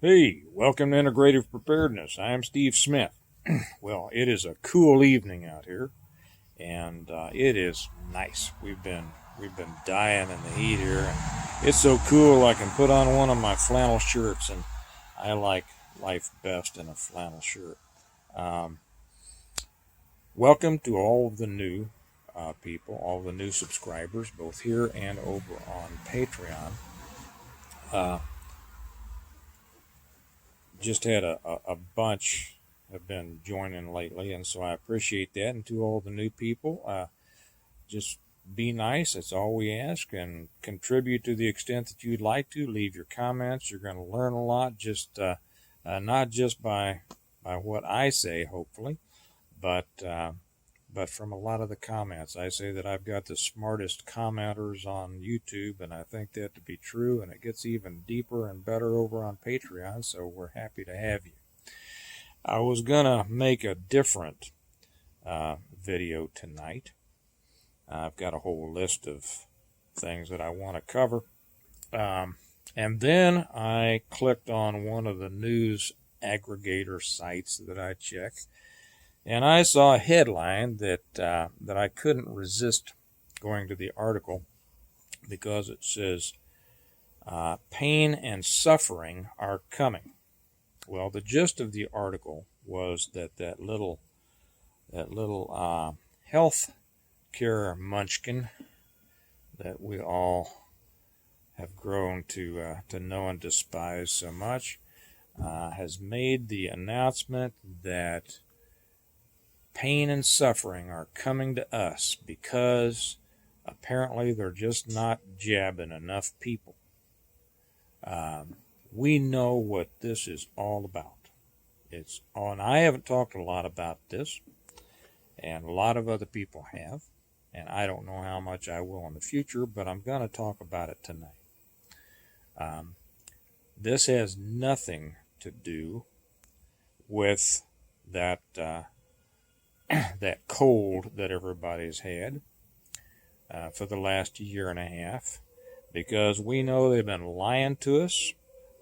Hey, welcome to Integrative Preparedness. I'm Steve Smith. Well, it is a cool evening out here, and it is nice. We've been dying in the heat here, and it's so cool. I can put on one of my flannel shirts, and I like life best in a flannel shirt. Um, Welcome to all of the new people, all the new subscribers, both here and over on Patreon. Uh, just had a bunch have been joining lately, and so I appreciate that. And to all the new people, just be nice. That's all we ask, and contribute to the extent that you'd like to. Leave your comments. You're going to learn a lot, just not just by what I say, hopefully, but from a lot of the comments. I say that I've got the smartest commenters on YouTube, and I think that to be true, and it gets even deeper and better over on Patreon, so we're happy to have you. I was going to make a different video tonight. I've got a whole list of things that I want to cover. And then I clicked on one of the news aggregator sites that I check, and I saw a headline that I couldn't resist going to the article, because it says, pain and suffering are coming. Well, the gist of the article was that little health care munchkin that we all have grown to know and despise so much has made the announcement that pain and suffering are coming to us because apparently they're just not jabbing enough people. We know what this is all about. And I haven't talked a lot about this, and a lot of other people have, and I don't know how much I will in the future, but I'm going to talk about it tonight. This has nothing to do with that that cold that everybody's had for the last year and a half, because we know they've been lying to us.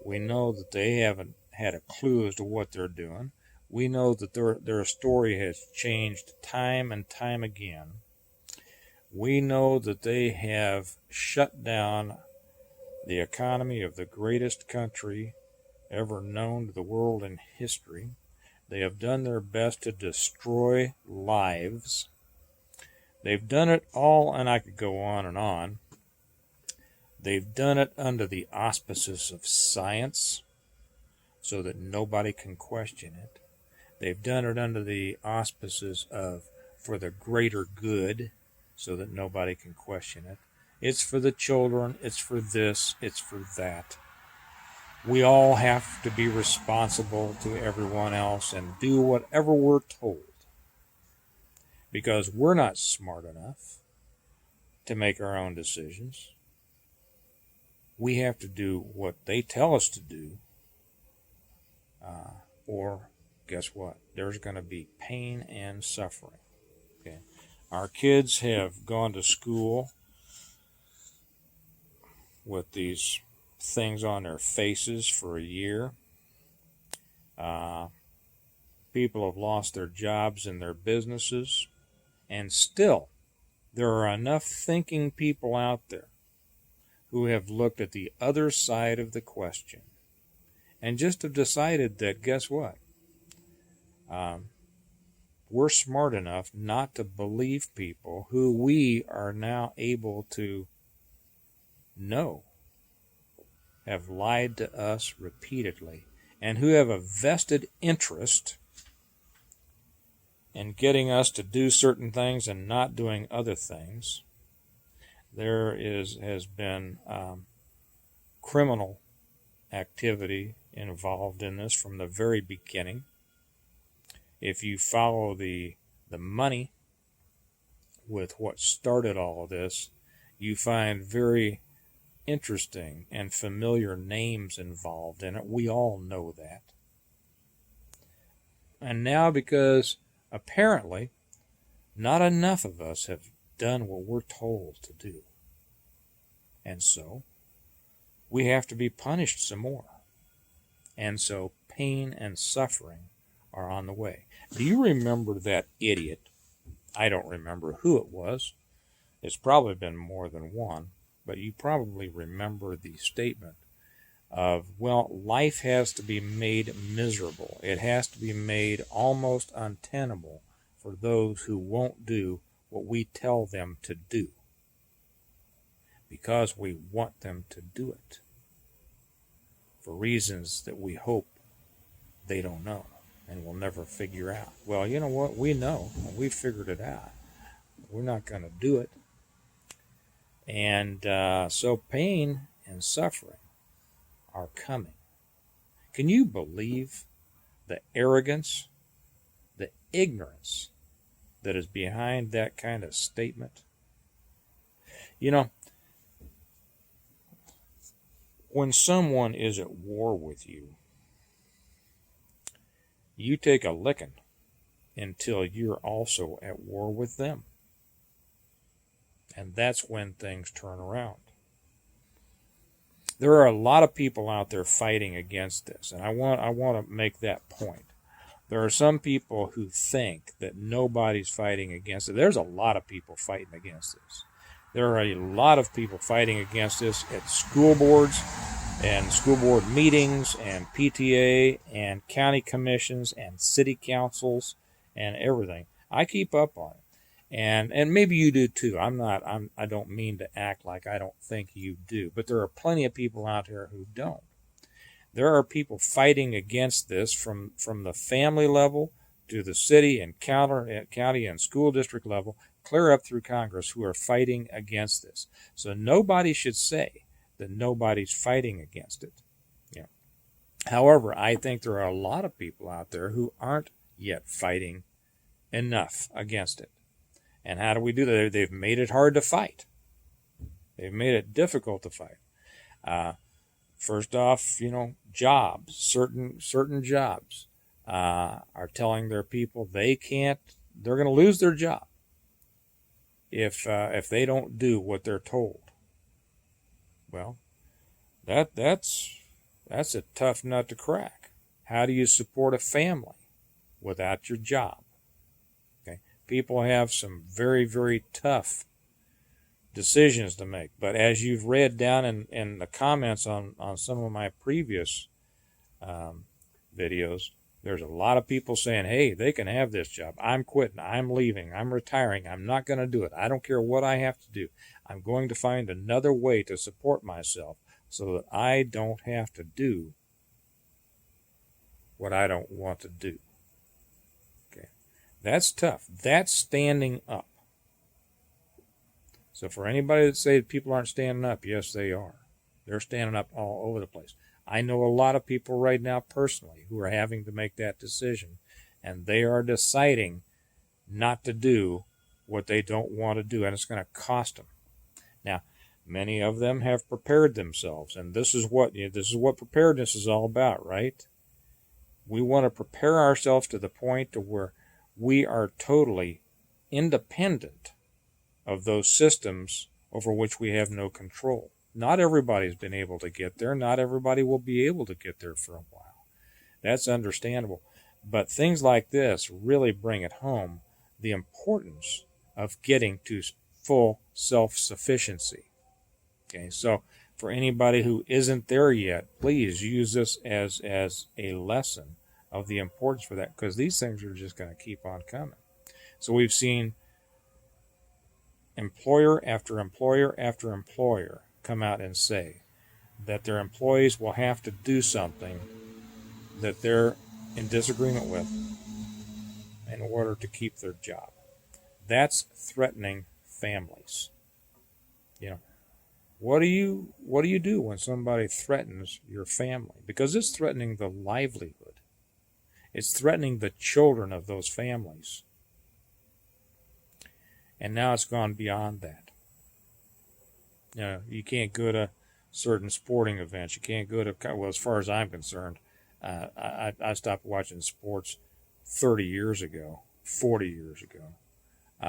We know that they haven't had a clue as to what they're doing. We know that their story has changed time and time again. We know that they have shut down the economy of the greatest country ever known to the world in history. They have done their best to destroy lives. They've done it all, and I could go on and on. They've done it under the auspices of science, so that nobody can question it. They've done it under the auspices of for the greater good, so that nobody can question it. It's for the children, it's for this, it's for that. We all have to be responsible to everyone else and do whatever we're told, because we're not smart enough to make our own decisions. We have to do what they tell us to do, or guess what? There's going to be pain and suffering. Okay? Our kids have gone to school with these things on their faces for a year. People have lost their jobs and their businesses, and still there are enough thinking people out there who have looked at the other side of the question and just have decided that, guess what? We're smart enough not to believe people who we are now able to know have lied to us repeatedly, and who have a vested interest in getting us to do certain things and not doing other things. There has been criminal activity involved in this from the very beginning. If you follow the money with what started all of this, you find very interesting and familiar names involved in it. We all know that. And now, because apparently not enough of us have done what we're told to do, and so we have to be punished some more. And so pain and suffering are on the way. Do you remember that idiot? I don't remember who it was. It's probably been more than one, but you probably remember the statement of, well, life has to be made miserable. It has to be made almost untenable for those who won't do what we tell them to do, because we want them to do it for reasons that we hope they don't know and will never figure out. Well, you know what? We know. We figured it out. We're not going to do it. And so pain and suffering are coming. Can you believe the arrogance, the ignorance that is behind that kind of statement? You know, when someone is at war with you, you take a licking until you're also at war with them. And that's when things turn around. There are a lot of people out there fighting against this, and I want to make that point. There are some people who think that nobody's fighting against it. There's a lot of people fighting against this. There are a lot of people fighting against this at school boards and school board meetings and PTA and county commissions and city councils and everything. I keep up on it. And maybe you do too. I don't mean to act like I don't think you do, but there are plenty of people out here who don't. There are people fighting against this from the family level to the city and county and school district level, clear up through Congress, who are fighting against this. So nobody should say that nobody's fighting against it. Yeah. However, I think there are a lot of people out there who aren't yet fighting enough against it. And how do we do that? They've made it hard to fight. They've made it difficult to fight. First off, jobs, certain jobs are telling their people they're going to lose their job if they don't do what they're told. Well, that's a tough nut to crack. How do you support a family without your job? People have some very, very tough decisions to make. But as you've read down in the comments on some of my previous videos, there's a lot of people saying, hey, they can have this job. I'm quitting. I'm leaving. I'm retiring. I'm not going to do it. I don't care what I have to do. I'm going to find another way to support myself so that I don't have to do what I don't want to do. That's tough. That's standing up. So for anybody that say people aren't standing up, yes, they are. They're standing up all over the place. I know a lot of people right now personally who are having to make that decision, and they are deciding not to do what they don't want to do, and it's going to cost them. Now, many of them have prepared themselves, and this is what preparedness is all about, right? We want to prepare ourselves to the point to where we are totally independent of those systems over which we have no control. Not everybody's been able to get there. Not everybody will be able to get there for a while. That's understandable. But things like this really bring it home, the importance of getting to full self-sufficiency. Okay, so for anybody who isn't there yet, please use this as a lesson of the importance for that, because these things are just going to keep on coming. So we've seen employer after employer after employer come out and say that their employees will have to do something that they're in disagreement with in order to keep their job. That's threatening families. What do you do when somebody threatens your family? Because it's threatening the livelihood. It's threatening the children of those families. And now it's gone beyond that. You can't go to certain sporting events. You can't go to, well, as far as I'm concerned, I stopped watching sports 30 years ago, 40 years ago,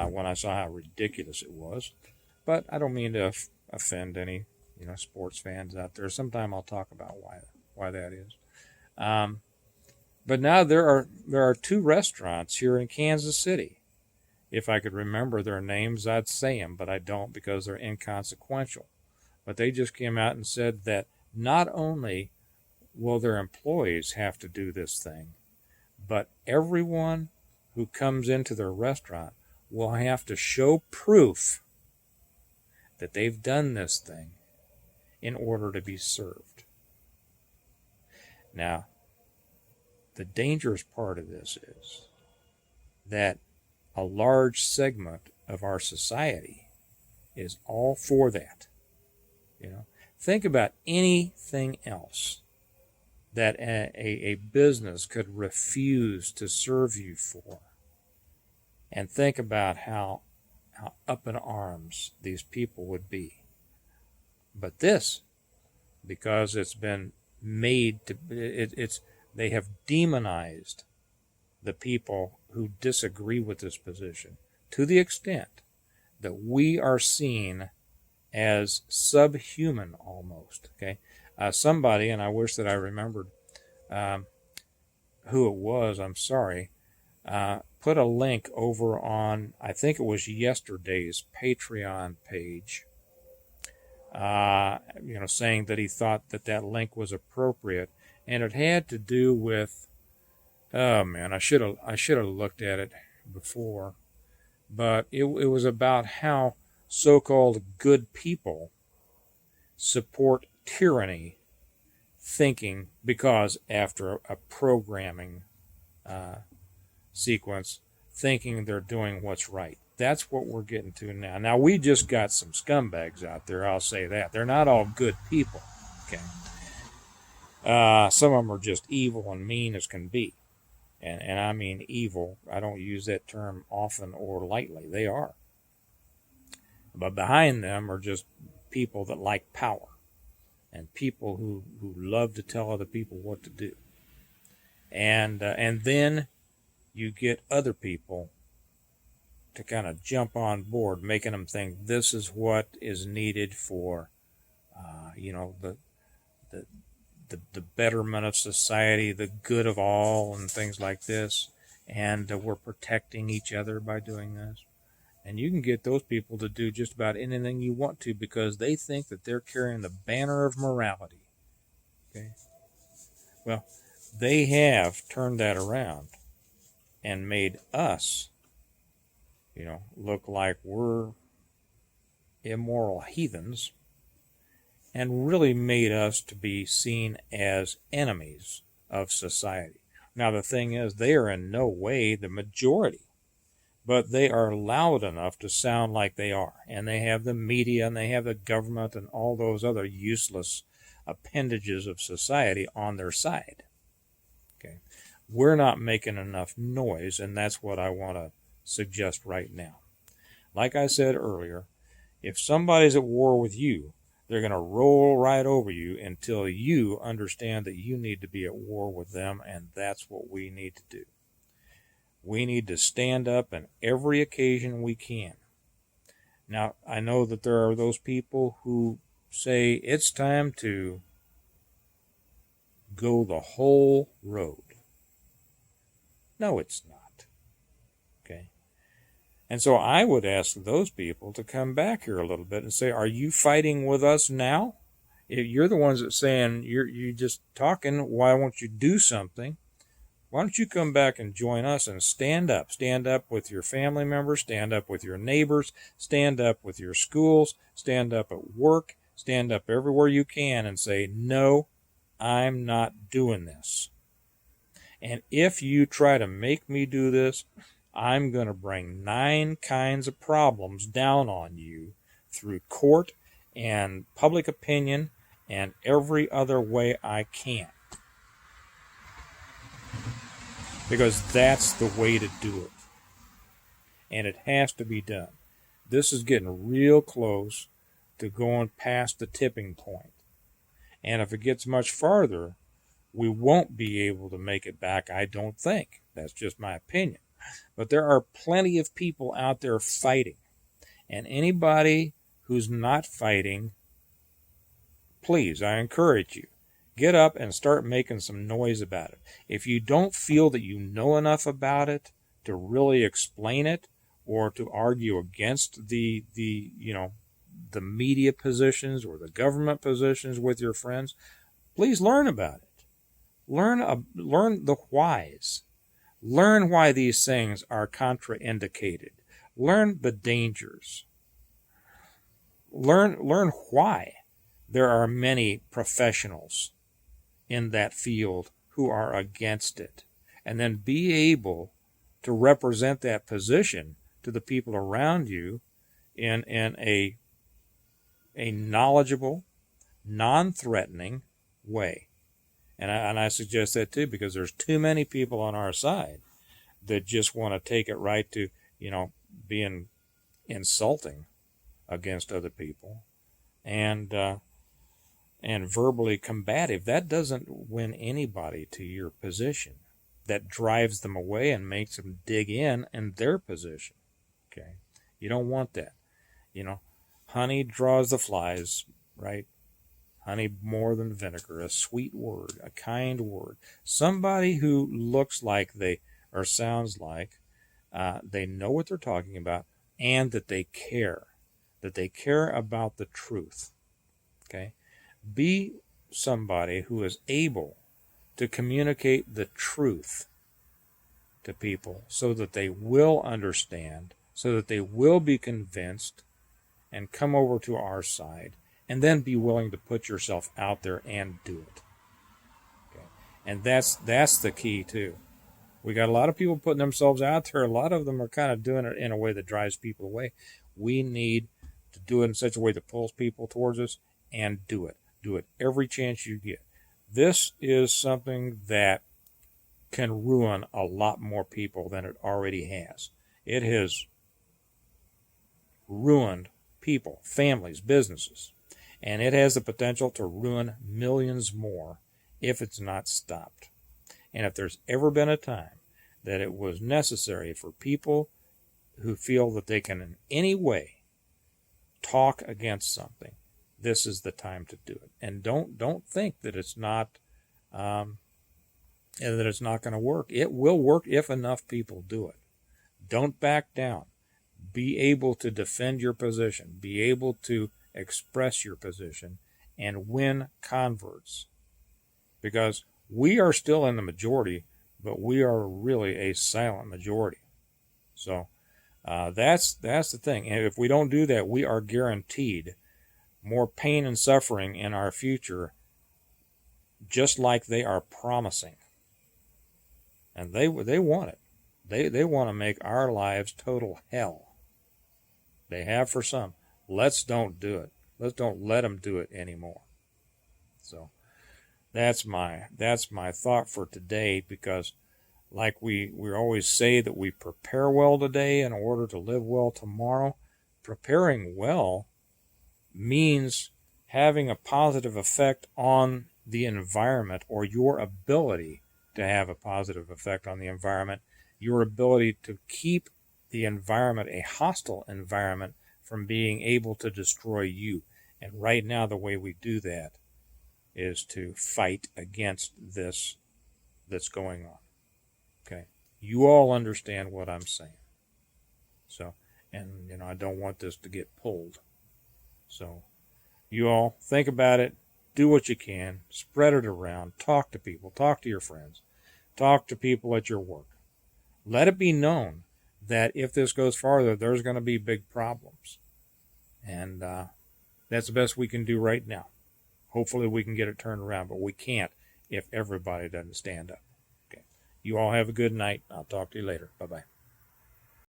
when I saw how ridiculous it was. But I don't mean to offend any, sports fans out there. Sometime I'll talk about why that is. Um, but now there are two restaurants here in Kansas City. If I could remember their names, I'd say them, but I don't because they're inconsequential. But they just came out and said that not only will their employees have to do this thing, but everyone who comes into their restaurant will have to show proof that they've done this thing in order to be served. Now, the dangerous part of this is that a large segment of our society is all for that. Think about anything else that a business could refuse to serve you for, and think about how up in arms these people would be. But this, because it's been made to, they have demonized the people who disagree with this position to the extent that we are seen as subhuman almost. Okay, somebody, and I wish that I remembered who it was. I'm sorry. Put a link over on, I think it was yesterday's Patreon page. Saying that he thought that link was appropriate, and it had to do with. Oh man, I should have looked at it before, but it was about how so-called good people support tyranny, thinking because after a programming sequence, thinking they're doing what's right. That's what we're getting to now. Now, we just got some scumbags out there, I'll say that. They're not all good people, okay? Some of them are just evil and mean as can be. And I mean evil. I don't use that term often or lightly. They are. But behind them are just people that like power and people who love to tell other people what to do. And then you get other people to kind of jump on board, making them think this is what is needed for, the betterment of society, the good of all, and things like this. And we're protecting each other by doing this. And you can get those people to do just about anything you want to because they think that they're carrying the banner of morality. Okay? Well, they have turned that around and made us, look like we're immoral heathens, and really made us to be seen as enemies of society. Now, the thing is, they are in no way the majority, but they are loud enough to sound like they are. And they have the media, and they have the government, and all those other useless appendages of society on their side. Okay, we're not making enough noise, and that's what I want to suggest right now. Like I said earlier, if somebody's at war with you, they're going to roll right over you until you understand that you need to be at war with them, and that's what we need to do. We need to stand up on every occasion we can. Now, I know that there are those people who say it's time to go the whole road. No, it's not. Okay? And so I would ask those people to come back here a little bit and say, are you fighting with us now? If you're the ones that saying you're just talking, why won't you do something? Why don't you come back and join us and stand up? Stand up with your family members, stand up with your neighbors, stand up with your schools, stand up at work, stand up everywhere you can and say, no, I'm not doing this. And if you try to make me do this, I'm going to bring 9 kinds of problems down on you through court and public opinion and every other way I can. Because that's the way to do it. And it has to be done. This is getting real close to going past the tipping point. And if it gets much farther, we won't be able to make it back, I don't think. That's just my opinion. But there are plenty of people out there fighting. And anybody who's not fighting, please, I encourage you, Get up and start making some noise about it. If you don't feel that you know enough about it to really explain it or to argue against the media positions or the government positions with your friends, please learn about it. Learn the whys. Learn why these things are contraindicated. Learn the dangers. Learn why there are many professionals in that field who are against it. And then be able to represent that position to the people around you in a knowledgeable, non-threatening way. And I suggest that too, because there's too many people on our side that just want to take it right to, being insulting against other people and verbally combative. That doesn't win anybody to your position. That drives them away and makes them dig in their position. Okay, you don't want that. Honey draws the flies, right? Honey more than vinegar, a sweet word, a kind word. Somebody who looks like or sounds like they know what they're talking about and that they care about the truth. Okay? Be somebody who is able to communicate the truth to people so that they will understand, so that they will be convinced and come over to our side, and then be willing to put yourself out there and do it. Okay? And that's the key too. We got a lot of people putting themselves out there. A lot of them are kind of doing it in a way that drives people away. We need to do it in such a way that pulls people towards us, and do it. Do it every chance you get. This is something that can ruin a lot more people than it already has. It has ruined people, families, businesses, and it has the potential to ruin millions more if it's not stopped. And if there's ever been a time that it was necessary for people who feel that they can in any way talk against something, this is the time to do it. And don't think that it's not going to work. It will work if enough people do it. Don't back down. Be able to defend your position. Be able to express your position and win converts. Because we are still in the majority, but we are really a silent majority. So that's the thing. And if we don't do that, we are guaranteed more pain and suffering in our future, just like they are promising. And they want it. They want to make our lives total hell. They have for some. Let's don't do it. Let's don't let them do it anymore. So that's my thought for today, because like we always say that we prepare well today in order to live well tomorrow. Preparing well means having a positive effect on the environment, or your ability to have a positive effect on the environment, your ability to keep the environment a hostile environment from being able to destroy you. And right now the way we do that is to fight against this that's going on. Okay? You all understand what I'm saying. So, and I don't want this to get pulled. So, you all think about it, do what you can, spread it around, talk to people, talk to your friends, talk to people at your work. Let it be known that if this goes farther, there's going to be big problems. And that's the best we can do right now. Hopefully we can get it turned around, but we can't if everybody doesn't stand up. Okay. You all have a good night. I'll talk to you later. Bye-bye.